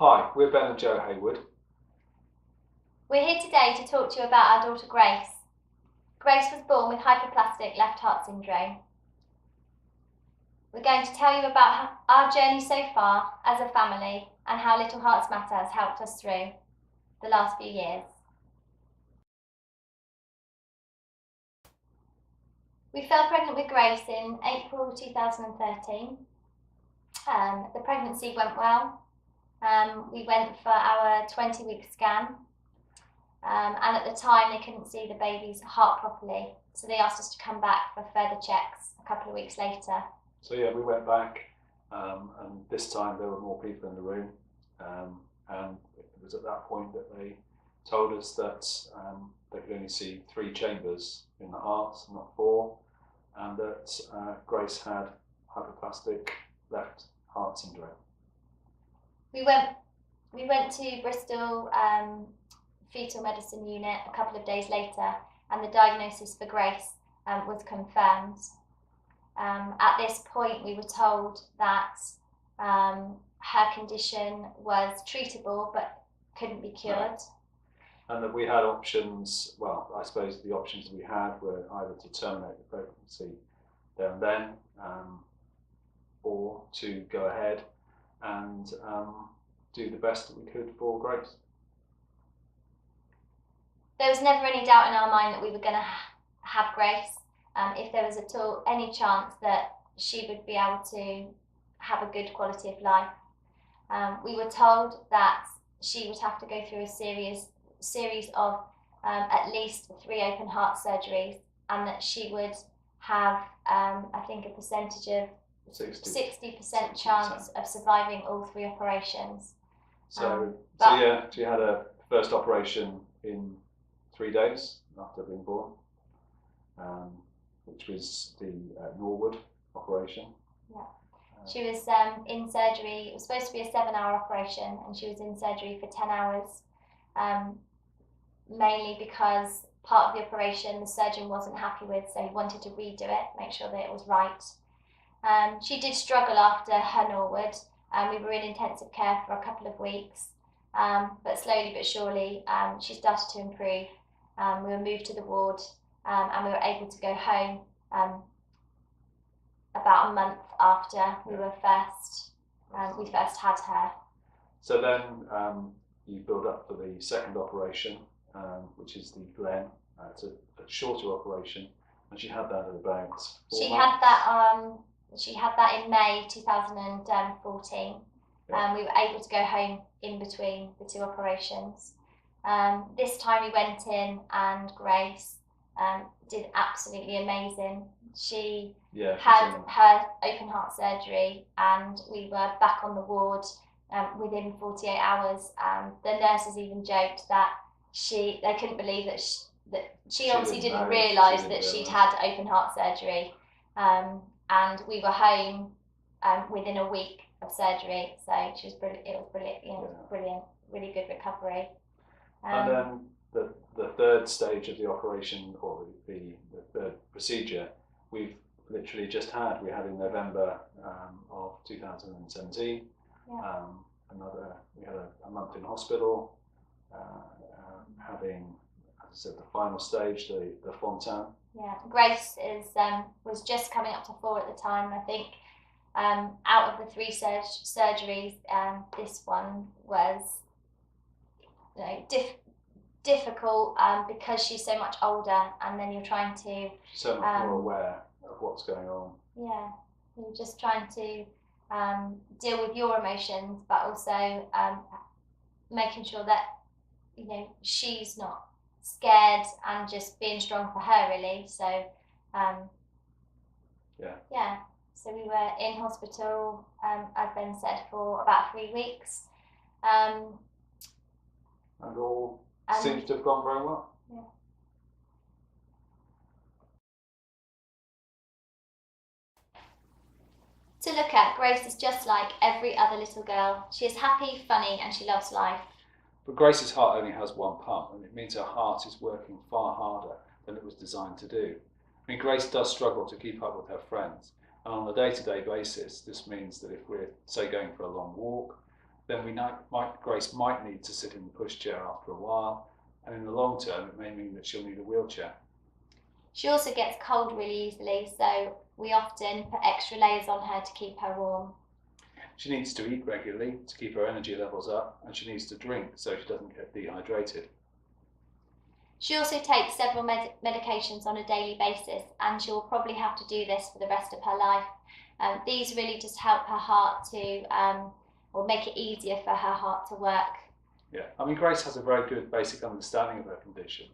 Hi, we're Ben and Jo Haywood. We're here today to talk to you about our daughter Grace. Grace was born with hypoplastic left heart syndrome. We're going to tell you about our journey so far as a family and how Little Hearts Matter has helped us through the last few years. We fell pregnant with Grace in April 2013. The pregnancy went well. We went for our 20-week scan. And at the time they couldn't see the baby's heart properly, so they asked us to come back for further checks a couple of weeks later. So yeah, we went back, and this time there were more people in the room, and it was at that point that they told us that they could only see 3 chambers in the heart, not 4, and that Grace had hypoplastic left heart syndrome. We went to Bristol fetal medicine unit a couple of days later, and the diagnosis for Grace was confirmed. At this point we were told that her condition was treatable but couldn't be cured. Right. And that we had options. Well, I suppose the options we had were either to terminate the pregnancy there and then, or to go ahead and do the best that we could for Grace. There was never any doubt in our mind that we were going to have Grace. If there was at all any chance that she would be able to have a good quality of life. We were told that she would have to go through a series of at least 3 open heart surgeries, and that she would have, I think, a percentage of 60% chance of surviving all 3 operations. So yeah, she had a first operation in 3 days after being born, which was the Norwood operation. Yeah. She was in surgery. It was supposed to be a 7-hour operation, and she was in surgery for 10 hours, mainly because part of the operation the surgeon wasn't happy with, so he wanted to redo it, make sure that it was right. She did struggle after her Norwood. We were in intensive care for a couple of weeks, but slowly but surely she started to improve. We were moved to the ward, and we were able to go home about a month after we first had her. So then you build up for the second operation, which is the Glen. It's a shorter operation, and she had that at about 4 months. She had that in May 2014. Yeah. We were able to go home in between the 2 operations. This time we went in, and Grace did absolutely amazing. She had her open heart surgery, and we were back on the ward within 48 hours. The nurses even joked that they couldn't believe that she obviously didn't realise that she'd had open heart surgery. And we were home within a week of surgery, so she was brilliant. It was brilliant, brilliant, really good recovery. And then the third stage of the operation, or the third procedure, we've literally just had. We had in November of 2017. Yeah. We had a month in hospital, having, as I said, the final stage, the Fontan. Yeah, Grace was just coming up to 4 at the time. I think out of the 3 surgeries, this one was difficult because she's so much older, and then you're trying to so much more aware of what's going on. Yeah, you're just trying to deal with your emotions, but also making sure that she's not scared, and just being strong for her, really. So so we were in hospital, as Ben said, for about 3 weeks, and all seems to have gone very well. Yeah. To look at, Grace is just like every other little girl. She is happy, funny, and she loves life. But Grace's heart only has 1 pump, and it means her heart is working far harder than it was designed to do. I mean, Grace does struggle to keep up with her friends, and on a day-to-day basis, this means that if we're, say, going for a long walk, then Grace might need to sit in the pushchair after a while, and in the long term it may mean that she'll need a wheelchair. She also gets cold really easily, so we often put extra layers on her to keep her warm. She needs to eat regularly to keep her energy levels up, and she needs to drink so she doesn't get dehydrated. She also takes several medications on a daily basis, and she will probably have to do this for the rest of her life. These really just help her heart to, or make it easier for her heart to work. Yeah, I mean, Grace has a very good basic understanding of her condition,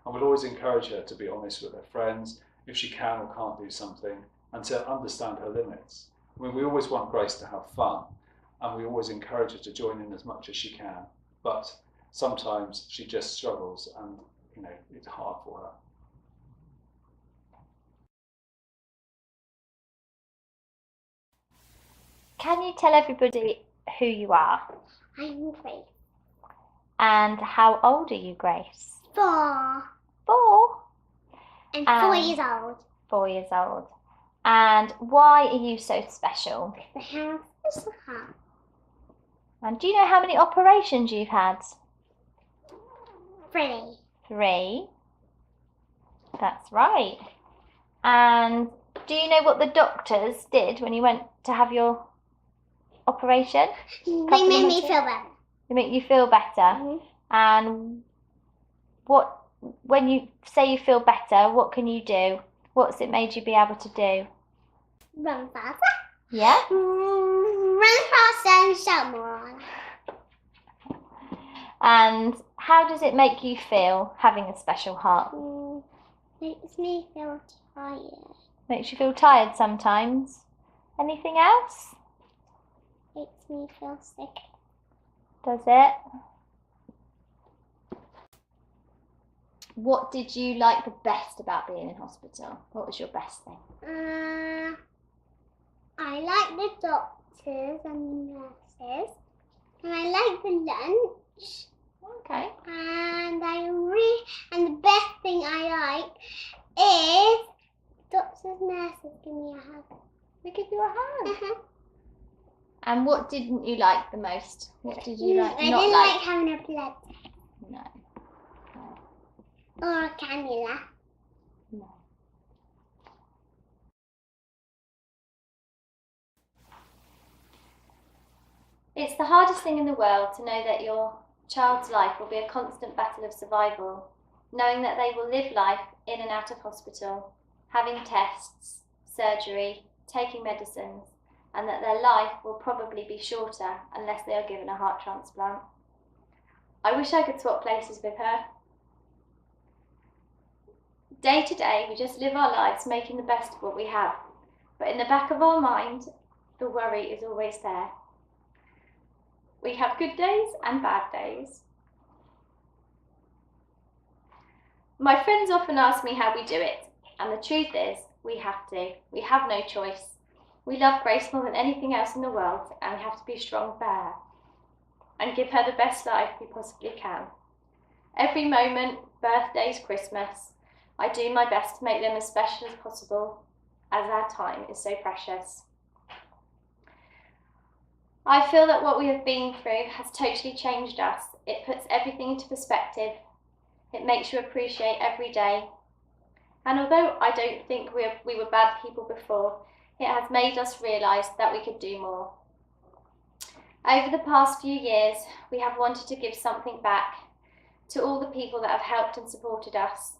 and would always encourage her to be honest with her friends if she can or can't do something, and to understand her limits. I mean, we always want Grace to have fun, and we always encourage her to join in as much as she can, but sometimes she just struggles, and it's hard for her. Can you tell everybody who you are? I'm Grace. And how old are you, Grace? 4. 4? I'm 4 years old. 4 years old. And why are you so special? I have a special heart. And do you know how many operations you've had? 3. 3. That's right. And do you know what the doctors did when you went to have your operation? They made me feel better. They make you feel better. Mm-hmm. And when you say you feel better, what can you do? What's it made you be able to do? Run faster. Yeah? Run faster and shout more. And how does it make you feel having a special heart? Makes me feel tired. Makes you feel tired sometimes. Anything else? Makes me feel sick. Does it? What did you like the best about being in hospital? What was your best thing? I like the doctors and the nurses, and I like the lunch. Okay. And and the best thing I like is doctors, nurses give me a hug. They give you a hug. Uh-huh. And what didn't you like the most? What did you like? I didn't like having a blood test. No. Or a cannula. No. It's the hardest thing in the world to know that your child's life will be a constant battle of survival, knowing that they will live life in and out of hospital, having tests, surgery, taking medicines, and that their life will probably be shorter unless they are given a heart transplant. I wish I could swap places with her. Day to day, we just live our lives making the best of what we have, but in the back of our mind, the worry is always there. We have good days and bad days. My friends often ask me how we do it, and the truth is, we have to. We have no choice. We love Grace more than anything else in the world, and we have to be strong for her and give her the best life we possibly can. Every moment, birthdays, Christmas, I do my best to make them as special as possible, as our time is so precious. I feel that what we have been through has totally changed us. It puts everything into perspective. It makes you appreciate every day. And although I don't think we were bad people before, it has made us realise that we could do more. Over the past few years, we have wanted to give something back to all the people that have helped and supported us.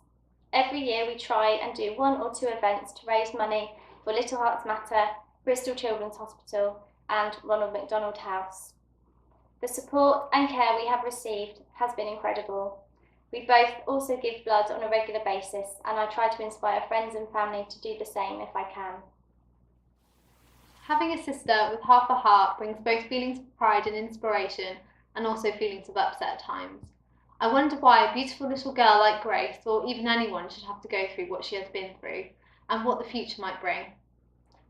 Every year we try and do 1 or 2 events to raise money for Little Hearts Matter, Bristol Children's Hospital and Ronald McDonald House. The support and care we have received has been incredible. We both also give blood on a regular basis, and I try to inspire friends and family to do the same if I can. Having a sister with half a heart brings both feelings of pride and inspiration, and also feelings of upset at times. I wonder why a beautiful little girl like Grace, or even anyone, should have to go through what she has been through, and what the future might bring.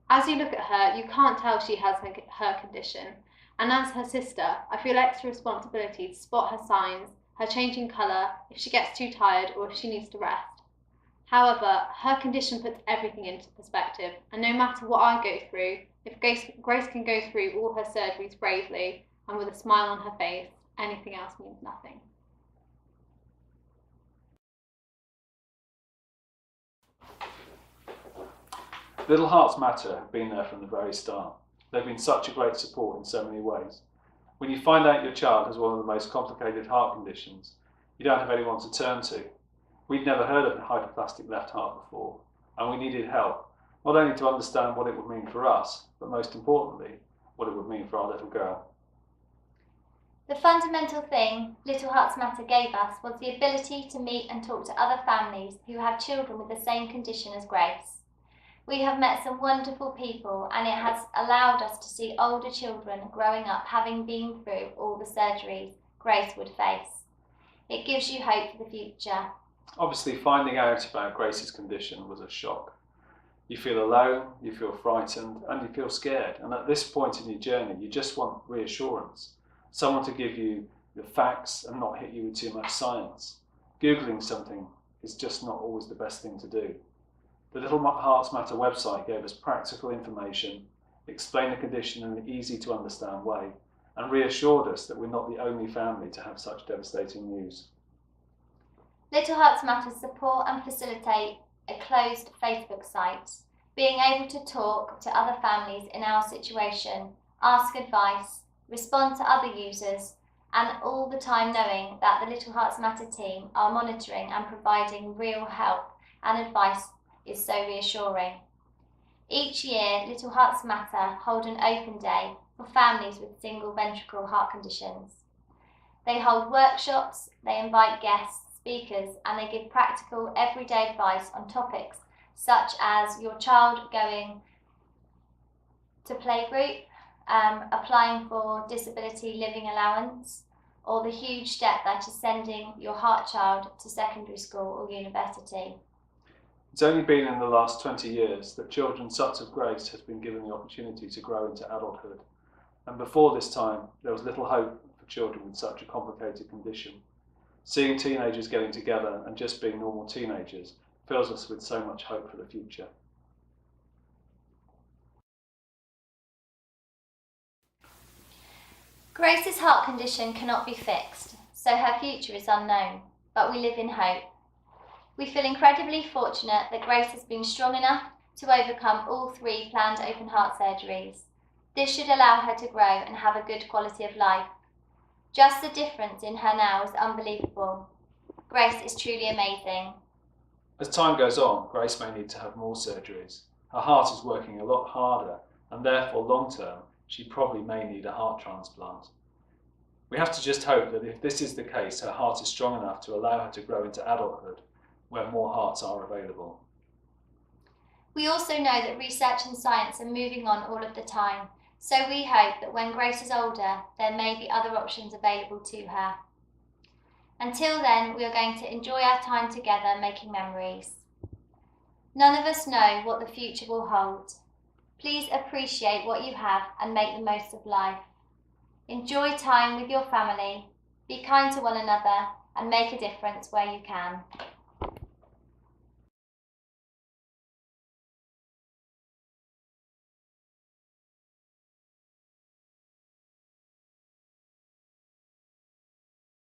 As you look at her, you can't tell she has her condition, and as her sister, I feel extra responsibility to spot her signs, her changing colour, if she gets too tired or if she needs to rest. However, her condition puts everything into perspective, and no matter what I go through, if Grace can go through all her surgeries bravely, and with a smile on her face, anything else means nothing. Little Hearts Matter have been there from the very start. They've been such a great support in so many ways. When you find out your child has one of the most complicated heart conditions, you don't have anyone to turn to. We'd never heard of a hypoplastic left heart before, and we needed help, not only to understand what it would mean for us, but most importantly, what it would mean for our little girl. The fundamental thing Little Hearts Matter gave us was the ability to meet and talk to other families who have children with the same condition as Grace. We have met some wonderful people, and it has allowed us to see older children growing up having been through all the surgeries Grace would face. It gives you hope for the future. Obviously, finding out about Grace's condition was a shock. You feel alone, you feel frightened, and you feel scared. And at this point in your journey, you just want reassurance. Someone to give you the facts and not hit you with too much science. Googling something is just not always the best thing to do. The Little Hearts Matter website gave us practical information, explained the condition in an easy to understand way, and reassured us that we're not the only family to have such devastating news. Little Hearts Matter support and facilitate a closed Facebook site, being able to talk to other families in our situation, ask advice, respond to other users, and all the time knowing that the Little Hearts Matter team are monitoring and providing real help and advice is so reassuring. Each year, Little Hearts Matter hold an open day for families with single ventricle heart conditions. They hold workshops, they invite guests, speakers, and they give practical, everyday advice on topics such as your child going to playgroup, applying for disability living allowance, or the huge step that is sending your heart child to secondary school or university. It's only been in the last 20 years that children such as Grace has been given the opportunity to grow into adulthood. And before this time, there was little hope for children with such a complicated condition. Seeing teenagers getting together and just being normal teenagers fills us with so much hope for the future. Grace's heart condition cannot be fixed, so her future is unknown, but we live in hope. We feel incredibly fortunate that Grace has been strong enough to overcome all 3 planned open heart surgeries. This should allow her to grow and have a good quality of life. Just the difference in her now is unbelievable. Grace is truly amazing. As time goes on, Grace may need to have more surgeries. Her heart is working a lot harder, and therefore long term, she probably may need a heart transplant. We have to just hope that if this is the case, her heart is strong enough to allow her to grow into adulthood, where more hearts are available. We also know that research and science are moving on all of the time, so we hope that when Grace is older, there may be other options available to her. Until then, we are going to enjoy our time together making memories. None of us know what the future will hold. Please appreciate what you have and make the most of life. Enjoy time with your family, be kind to one another, and make a difference where you can.